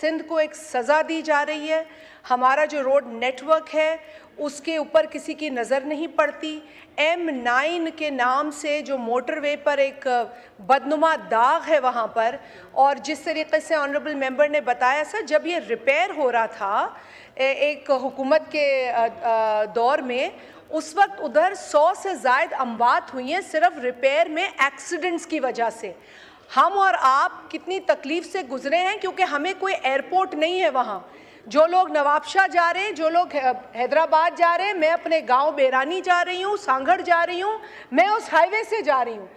सिंध को एक सज़ा दी जा रही है। हमारा जो रोड नेटवर्क है उसके ऊपर किसी की नज़र नहीं पड़ती। M9 के नाम से जो मोटरवे पर एक बदनुमा दाग है वहाँ पर, और जिस तरीके से ऑनरेबल मेंबर ने बताया सर, जब ये रिपेयर हो रहा था एक हुकूमत के दौर में, उस वक्त उधर 100 से ज़ायद अमवात हुई हैं सिर्फ रिपेयर में एक्सीडेंट्स की वजह से। हम और आप कितनी तकलीफ से गुजरे हैं, क्योंकि हमें कोई एयरपोर्ट नहीं है वहाँ। जो लोग नवाबशाह जा रहे हैं, जो लोग हैदराबाद जा रहे हैं, मैं अपने गांव बेरानी जा रही हूँ, सांगड़ जा रही हूँ, मैं उस हाईवे से जा रही हूँ।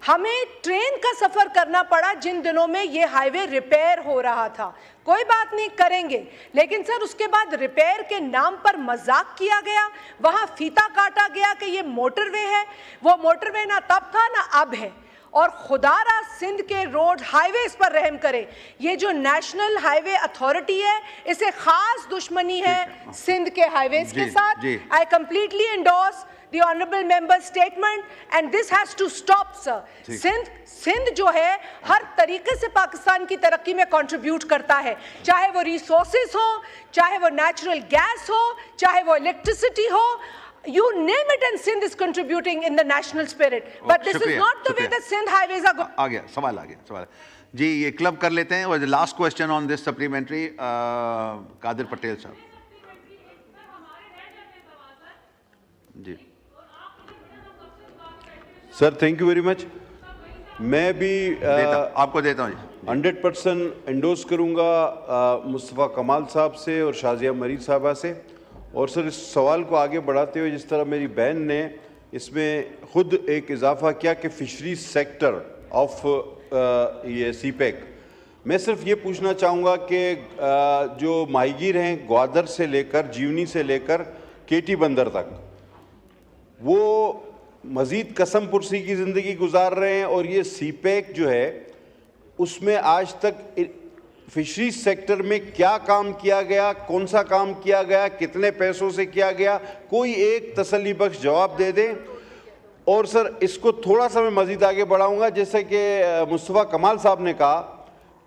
हमें ट्रेन का सफ़र करना पड़ा जिन दिनों में ये हाईवे रिपेयर हो रहा था। कोई बात नहीं, करेंगे, लेकिन सर उसके बाद रिपेयर के नाम पर मजाक किया गया, वहाँ फीता काटा गया कि ये मोटरवे है। वो मोटरवे ना तब था ना अब है। और खुदारा सिंध के रोड हाईवेज पर रहम करे। ये जो नेशनल हाईवे अथॉरिटी है, इसे खास दुश्मनी है सिंध के हाईवेज के साथ। I completely endorse the honorable member's statement and this has to stop, sir. Sindh जो है हर तरीके से पाकिस्तान की तरक्की में कंट्रीब्यूट करता है, चाहे वो रिसोर्सेज हो, चाहे वो नेचुरल गैस हो, चाहे वो इलेक्ट्रिसिटी हो, you name it, and Sindh is contributing in the national spirit. But this is not the way that Sindh highways are going. आ गया सवाल जी, ये क्लब कर लेते हैं। और last question on this supplementary, Qadir Patel साहब जी। Sir thank you very much. मैं भी आपको देता हूँ 100% एंडोर्स करूँगा मुस्तफ़ा कमाल साहब से और शाजिया मरीद साहबा से। और सर इस सवाल को आगे बढ़ाते हुए, जिस तरह मेरी बहन ने इसमें ख़ुद एक इजाफा किया कि फ़िशरी सेक्टर ऑफ ये सीपेक, मैं सिर्फ ये पूछना चाहूँगा कि जो माहीगीर हैं ग्वादर से लेकर जीवनी से लेकर केटी बंदर तक, वो मज़ीद कसम पुरसी की ज़िंदगी गुजार रहे हैं, और ये सीपेक जो है उसमें आज तक फिशरीज सेक्टर में क्या काम किया गया, कौन सा काम किया गया, कितने पैसों से किया गया, कोई एक तसल्ली बख्श जवाब दे दें। और सर इसको थोड़ा सा मैं मज़ीद आगे बढ़ाऊंगा, जैसे कि मुस्तफ़ा कमाल साहब ने कहा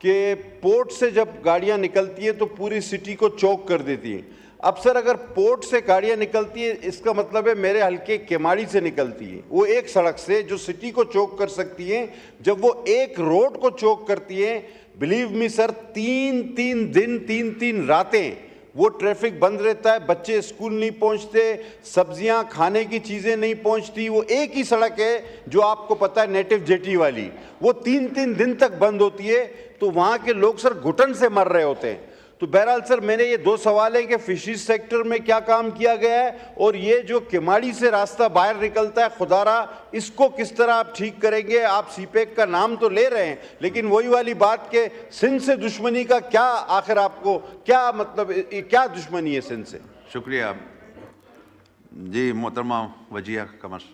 कि पोर्ट से जब गाड़ियां निकलती हैं तो पूरी सिटी को चौक कर देती हैं। अब सर अगर पोर्ट से गाड़ियां निकलती हैं, इसका मतलब है मेरे हल्के केमाड़ी से निकलती हैं, वो एक सड़क से जो सिटी को चौक कर सकती हैं, जब वो एक रोड को चौक करती हैं, बिलीव मी सर, 3-3 दिन 3-3 रातें वो ट्रैफिक बंद रहता है, बच्चे स्कूल नहीं पहुंचते, सब्जियां खाने की चीज़ें नहीं पहुंचती। वो एक ही सड़क है जो आपको पता है नेटिव जेटी वाली, वो 3-3 दिन तक बंद होती है, तो वहाँ के लोग सर घुटन से मर रहे होते हैं। तो बहरहाल सर मेरे ये 2 सवाल हैं कि फिशरीज सेक्टर में क्या काम किया गया है, और ये जो केमाड़ी से रास्ता बाहर निकलता है खुदारा, इसको किस तरह आप ठीक करेंगे। आप सीपेक का नाम तो ले रहे हैं, लेकिन वही वाली बात कि सिंध से दुश्मनी का क्या, आखिर आपको क्या मतलब, क्या दुश्मनी है सिंध से? शुक्रिया जी। मोहतरमा वजिया कमर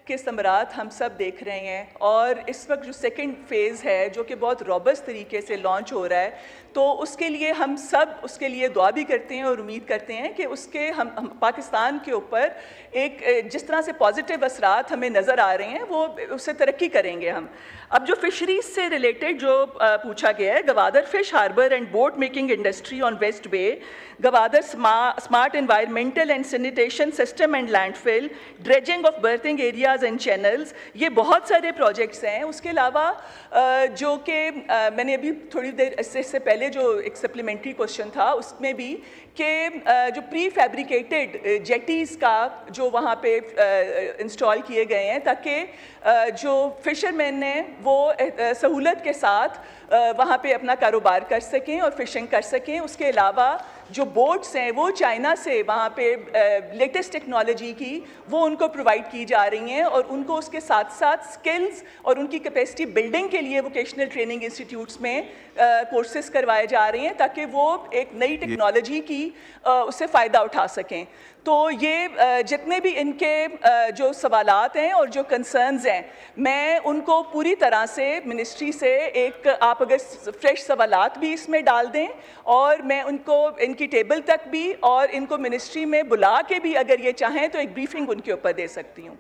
के समरात हम सब देख रहे हैं, और इस वक्त जो सेकंड फेज़ है जो कि बहुत रॉबस्ट तरीके से लॉन्च हो रहा है, तो उसके लिए हम सब उसके लिए दुआ भी करते हैं और उम्मीद करते हैं कि उसके हम पाकिस्तान के ऊपर एक जिस तरह से पॉजिटिव असरात हमें नज़र आ रहे हैं वो उससे तरक्की करेंगे हम। अब जो फिशरीज से रिलेटेड जो पूछा गया है, Gwadar fish harbour and boat making industry on west bay, Gwadar smart environmental and sanitation system and landfill, dredging of berthing areas and channels, ये बहुत सारे प्रोजेक्ट्स हैं। उसके अलावा जो कि मैंने अभी थोड़ी देर इससे पहले जो एक सप्लीमेंट्री क्वेश्चन था उसमें भी कि जो प्री फैब्रिकेटेड जेटीज़ का जो वहाँ पे इंस्टॉल किए गए हैं, ताकि जो फिशरमैन ने वो सहूलत के साथ वहाँ पे अपना कारोबार कर सकें और फिशिंग कर सकें। उसके अलावा जो बोट्स हैं वो चाइना से वहाँ पे लेटेस्ट टेक्नोलॉजी की वो उनको प्रोवाइड की जा रही हैं, और उनको उसके साथ साथ स्किल्स और उनकी कैपेसिटी बिल्डिंग के लिए वोकेशनल ट्रेनिंग इंस्टीट्यूट्स में कोर्सेज करवाए जा रहे हैं, ताकि वो एक नई टेक्नोलॉजी की उससे फ़ायदा उठा सकें। तो ये जितने भी इनके जो सवालात हैं और जो कंसर्न्स हैं, मैं उनको पूरी तरह से मिनिस्ट्री से एक, आप अगर फ्रेश सवालात भी इसमें डाल दें, और मैं उनको इनकी टेबल तक भी और इनको मिनिस्ट्री में बुला के भी अगर ये चाहें तो एक ब्रीफिंग उनके ऊपर दे सकती हूँ।